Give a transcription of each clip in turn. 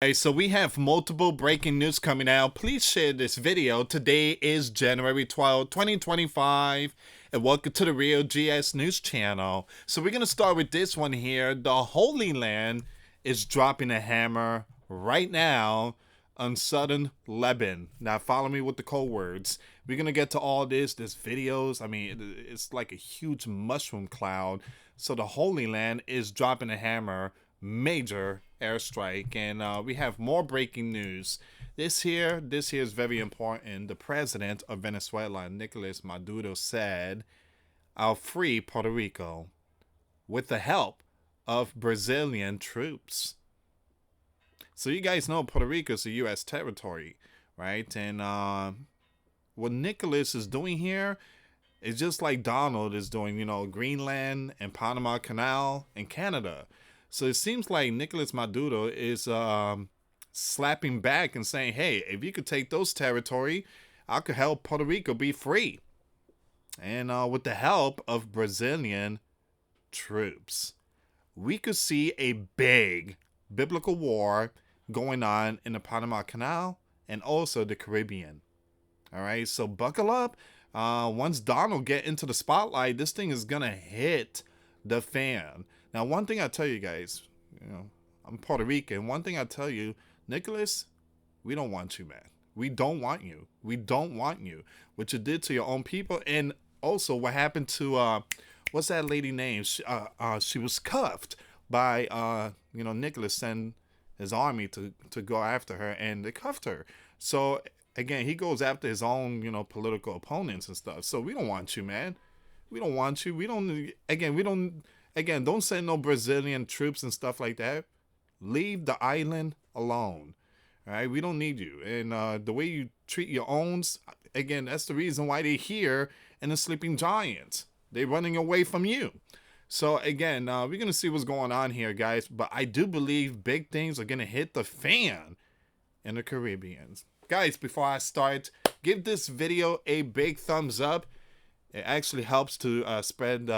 Okay, so we have multiple breaking news coming out. Please share this video. Today is January 12th, 2025, and welcome to the Real GS News channel. So we're going to start with this one here. The Holy Land is dropping a hammer right now on southern Lebanon. Now follow me with the code words. We're going to get to all this. There's videos. I mean, it's like a huge mushroom cloud. So the Holy Land is dropping a hammer, major airstrike, and we have more breaking news. This here is very important. The president of Venezuela, Nicolas Maduro, said, "I'll free Puerto Rico with the help of Brazilian troops." So you guys know Puerto Rico is a U.S. territory, right? And what Nicolas is doing here is just like Donald is doing, Greenland and Panama Canal and Canada. So it seems like Nicolas Maduro is slapping back and saying, hey, if you could take those territory, I could help Puerto Rico be free. And with the help of Brazilian troops, we could see a big biblical war going on in the Panama Canal and also the Caribbean. All right, so buckle up. Once Donald get into the spotlight, this thing is going to hit the fan. Now, one thing I tell you guys, I'm Puerto Rican. One thing I tell you, Nicholas, we don't want you, man. We don't want you. We don't want you. What you did to your own people, and also what happened to what's that lady name? She was cuffed by Nicholas sent his army to go after her, and they cuffed her. So again, he goes after his own political opponents and stuff. So we don't want you, man. We don't want you. We don't. Again, don't send no Brazilian troops and stuff like that. Leave the island alone. All right, we don't need you. And the way you treat your owns, again, that's the reason why they're here in the Sleeping Giants. They're running away from you. So again, we're gonna see what's going on here, guys. But I do believe big things are gonna hit the fan in the Caribbean. Guys, before I start, give this video a big thumbs up. It actually helps to spread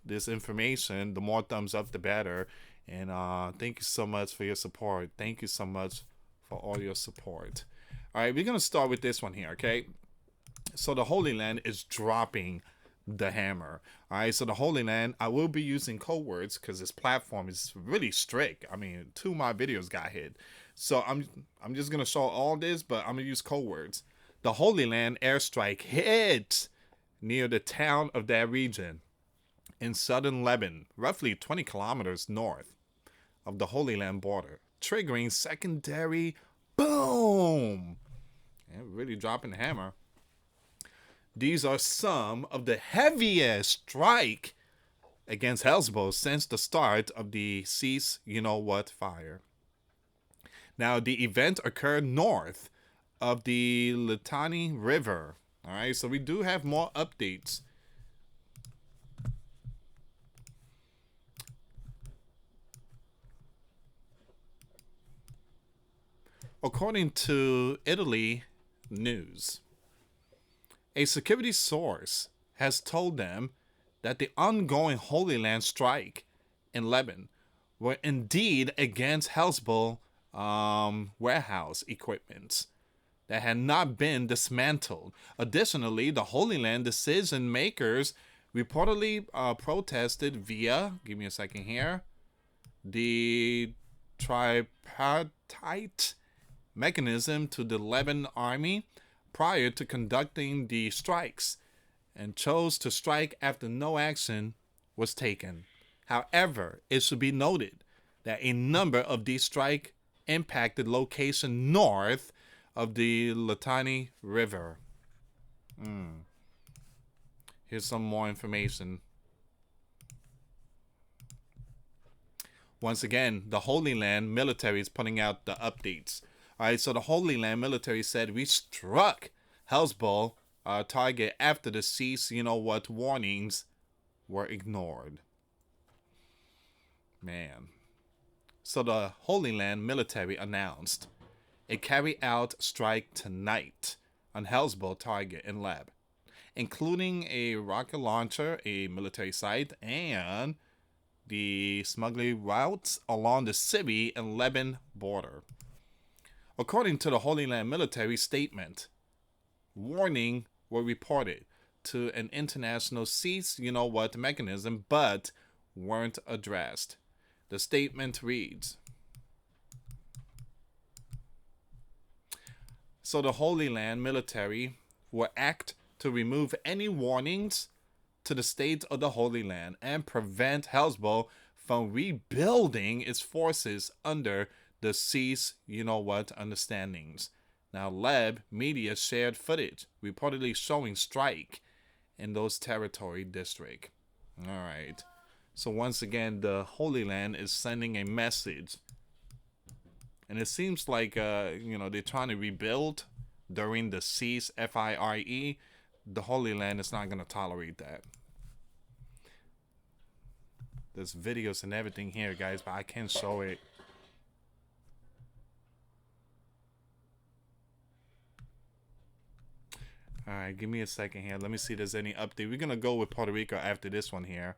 this information. The more thumbs up, the better. And thank you so much for your support. Thank you so much for all your support. All right, we're going to start with this one here, okay? So the Holy Land is dropping the hammer. All right, so the Holy Land, I will be using code words because this platform is really strict. I mean, 2 of my videos got hit. So I'm just going to show all this, but I'm going to use code words. The Holy Land airstrike hit near the town of that region in southern Lebanon, roughly 20 kilometers north of the Holy Land border, triggering secondary boom. And really dropping the hammer. These are some of the heaviest strike against Hezbollah since the start of the cease fire. Now, the event occurred north of the Litani River. All right, so we do have more updates. According to Italy News, a security source has told them that the ongoing Holy Land strike in Lebanon were indeed against Hezbollah warehouse equipment that had not been dismantled. Additionally, the Holy Land decision makers reportedly protested via, give me a second here, the tripartite mechanism to the Lebanon army prior to conducting the strikes, and chose to strike after no action was taken. However, it should be noted that a number of these strikes impacted location north of the Litani River. Here's some more information. Once again, the Holy Land military is putting out the updates. All right, so the Holy Land military said we struck Hezbollah target after the cease, warnings were ignored. Man. So the Holy Land military announced it carried out strike tonight on Hezbollah target in Leb, including a rocket launcher, a military site, and the smuggling routes along the Syria and Lebanon border. According to the Holy Land military statement, warning were reported to an international cease mechanism, but weren't addressed. The statement reads, so the Holy Land military will act to remove any warnings to the state of the Holy Land and prevent Hezbollah from rebuilding its forces under the cease understandings. Now, Leb media shared footage reportedly showing strike in those territory district. All right. So once again, the Holy Land is sending a message. And it seems like, they're trying to rebuild during the cease, FIRE. The Holy Land is not going to tolerate that. There's videos and everything here, guys, but I can't show it. All right, give me a second here. Let me see if there's any update. We're going to go with Puerto Rico after this one here.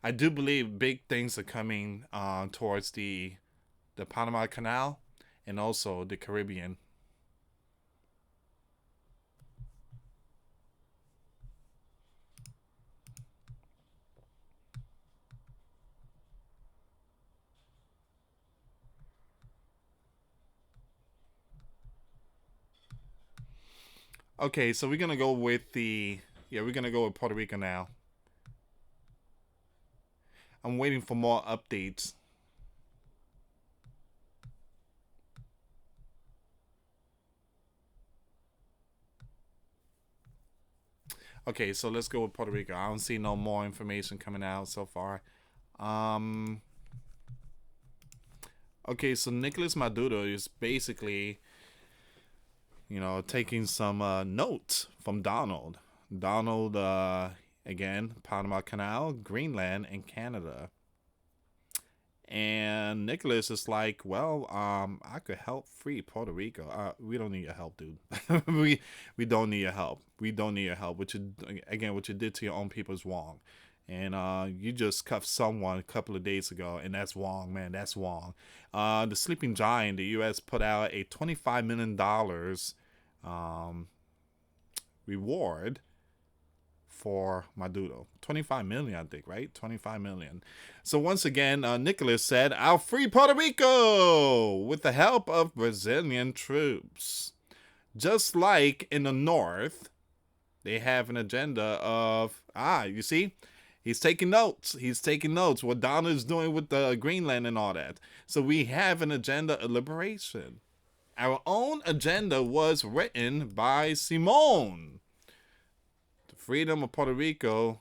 I do believe big things are coming towards the Panama Canal and also the Caribbean. Okay, so we're going to go with we're going to go with Puerto Rico now. I'm waiting for more updates. Okay, so let's go with Puerto Rico. I don't see no more information coming out so far. Okay, so Nicolas Maduro is basically, taking some notes from Donald. Donald, again, Panama Canal, Greenland, and Canada. And Nicholas is like, well, I could help free Puerto Rico. We don't need your help, dude. we don't need your help. We don't need your help. What you did to your own people is wrong. And you just cuffed someone a couple of days ago, and that's wrong, man. That's wrong. The Sleeping Giant, the U.S. put out a $25 million reward for Maduro. 25 million, I think, right? 25 million. So once again, Nicholas said, I'll free Puerto Rico with the help of Brazilian troops. Just like in the North, they have an agenda of, you see? He's taking notes. He's taking notes. What Donald is doing with the Greenland and all that. So we have an agenda of liberation. Our own agenda was written by Simone. The freedom of Puerto Rico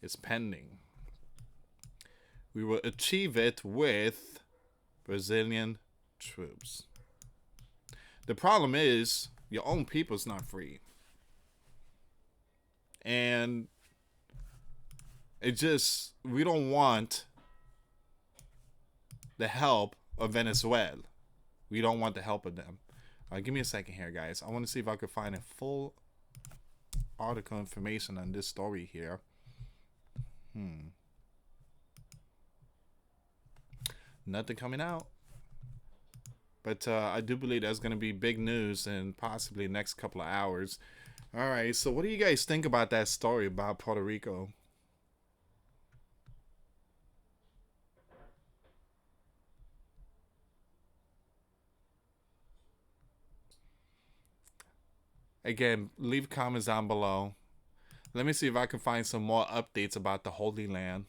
is pending. We will achieve it with Brazilian troops. The problem is your own people's not free. And we don't want the help of Venezuela. We don't want the help of them. All right, give me a second here, guys. I want to see if I could find a full article information on this story here. Nothing coming out. But I do believe that's going to be big news in possibly the next couple of hours. All right, so what do you guys think about that story about Puerto Rico? Again, leave comments down below. Let me see if I can find some more updates about the Holy Land.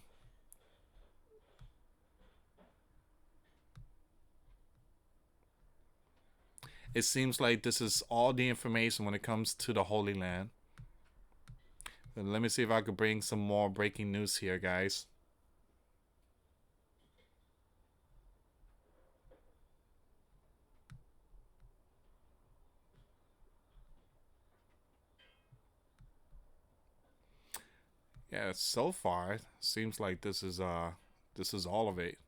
It seems like this is all the information when it comes to the Holy Land. And let me see if I could bring some more breaking news here, guys. Yeah, so far it seems like this is all of it.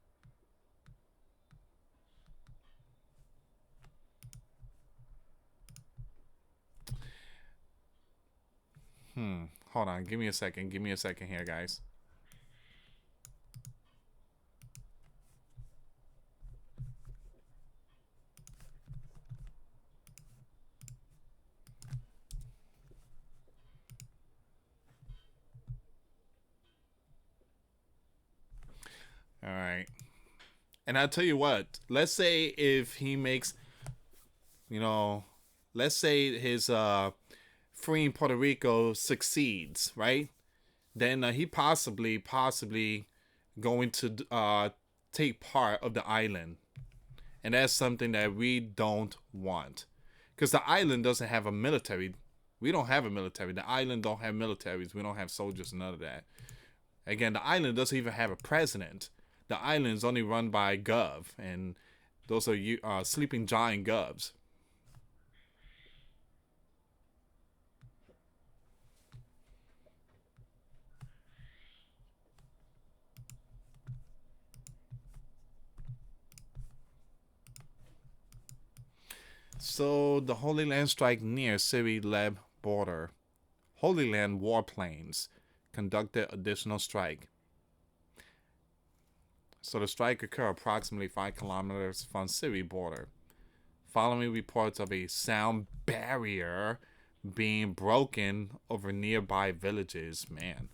Hold on. Give me a second. Give me a second here, guys. All right. And I'll tell you what. Let's say if he makes, you know, let's say his freeing Puerto Rico succeeds, right? Then he possibly going to take part of the island, and that's something that we don't want, because the island doesn't have a military. We don't have a military. The island don't have militaries. We don't have soldiers. None of that. Again, the island doesn't even have a president. The island is only run by Gov, and those are sleeping giant Govs. So the Holy Land strike near Syria-Leb border. Holy Land warplanes conducted additional strike. So the strike occurred approximately 5 kilometers from Syria border, following reports of a sound barrier being broken over nearby villages. Man,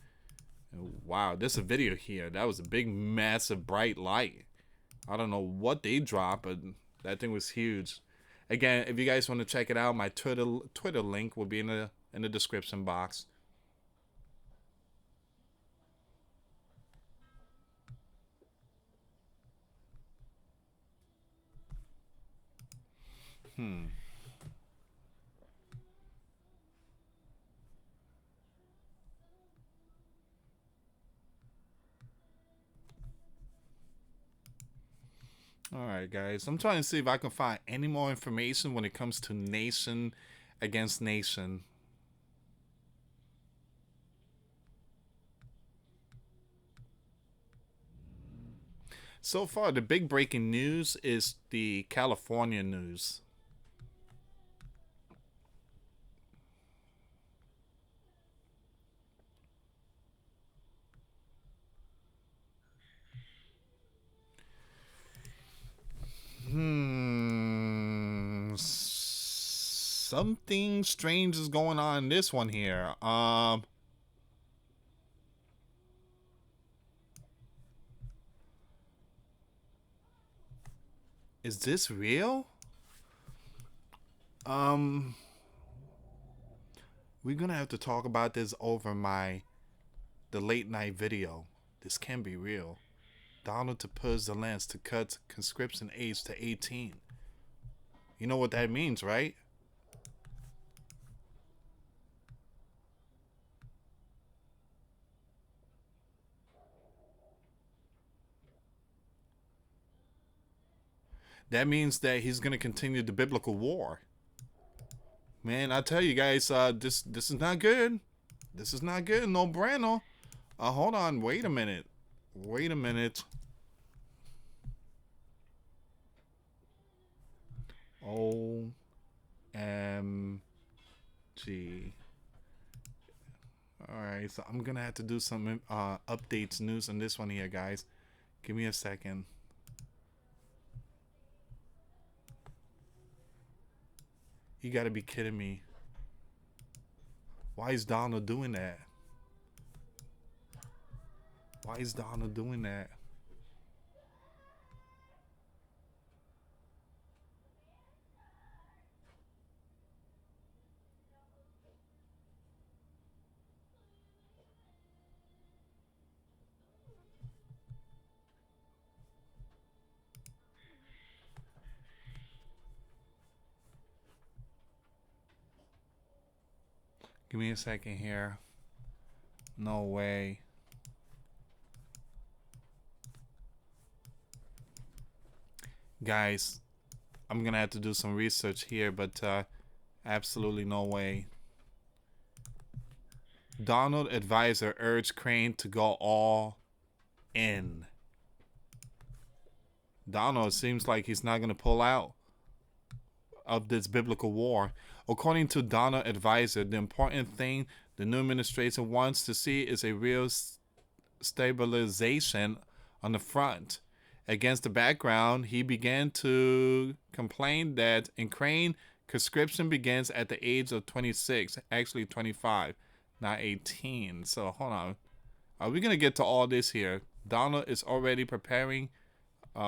wow, there's a video here. That was a big, massive, bright light. I don't know what they dropped, but that thing was huge. Again, if you guys want to check it out, my Twitter link will be in the description box. Alright, guys. I'm trying to see if I can find any more information when it comes to nation against nation. So far, the big breaking news is the California news. Something strange is going on in this one here. Is this real? We're gonna have to talk about this over the late night video. This can be real. Donald to purge the lands to cut conscription age to 18. You know what that means, right? That means that he's gonna continue the biblical war. Man, I tell you guys, this is not good. This is not good. No bueno. Hold on. Wait a minute. Wait a minute. OMG. Alright, so I'm gonna have to do some updates, news on this one here, guys. Give me a second. You gotta be kidding me. Why is Donald doing that? Why is Donald doing that? Give me a second here. No way. Guys, I'm gonna have to do some research here, but absolutely no way. Donald advisor urged Crane to go all in. Donald seems like he's not gonna pull out of this biblical war. According to Donald advisor, the important thing the new administration wants to see is a real stabilization on the front. Against the background, he began to complain that in Ukraine, conscription begins at the age of 26, actually 25, not 18. So hold on. Are we going to get to all this here? Donald is already preparing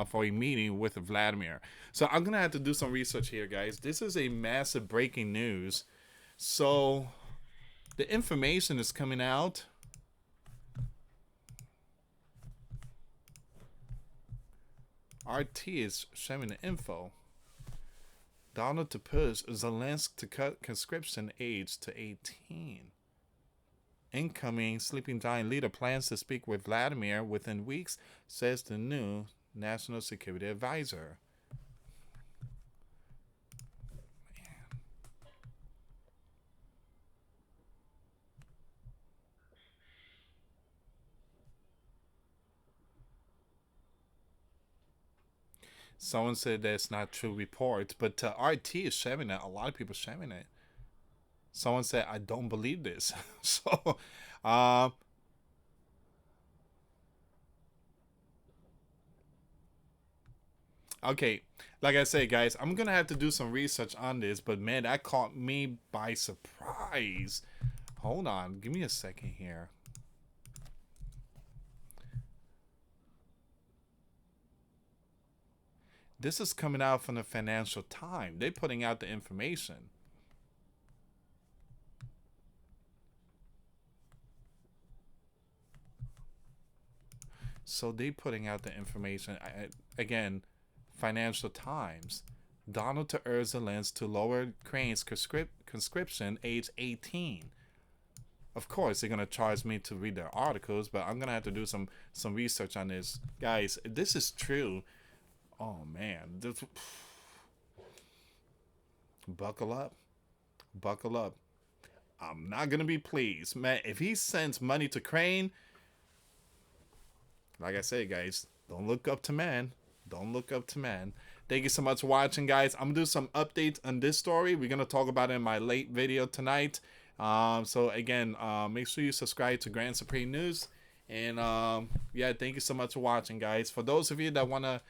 for a meeting with Vladimir. So I'm going to have to do some research here, guys. This is a massive breaking news. So the information is coming out. RT is showing the info. Donald to push Zelensky to cut conscription age to 18. Incoming sleeping giant leader plans to speak with Vladimir within weeks, says the new national security advisor. Someone said that's not true report, but RT is sharing it. A lot of people sharing it. Someone said, I don't believe this. So, okay, like I said, guys, I'm going to have to do some research on this, but man, that caught me by surprise. Hold on, give me a second here. This is coming out from the Financial Times. They're putting out the information. So they putting out the information. Again, Financial Times. Donald to urge Zelensky to lower Ukraine's conscription age 18. Of course, they're going to charge me to read their articles, but I'm going to have to do some research on this. Guys, if this is true, oh man, buckle up. Buckle up. I'm not going to be pleased. Man, if he sends money to Ukraine, like I said, guys, don't look up to man. Don't look up to man. Thank you so much for watching, guys. I'm going to do some updates on this story. We're going to talk about it in my late video tonight. So, again, make sure you subscribe to Grand Supreme News. And, yeah, thank you so much for watching, guys. For those of you that want to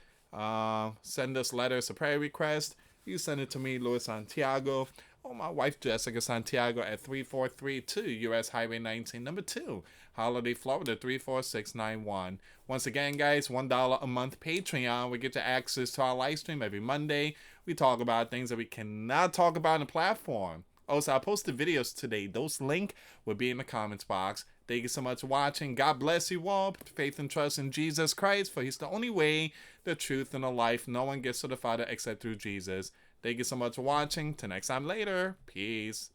send us letters or prayer requests, you send it to me, US Santiago, or my wife, Jessica Santiago, at 3432 US Highway 19, number 2, Holiday, Florida, 34691. Once again, guys, $1 a month Patreon. We get to access to our live stream every Monday. We talk about things that we cannot talk about on the platform. Also, I posted videos today. Those links will be in the comments box. Thank you so much for watching. God bless you all. Faith and trust in Jesus Christ, for he's the only way, the truth, and the life. No one gets to the Father except through Jesus. Thank you so much for watching. Till next time later. Peace.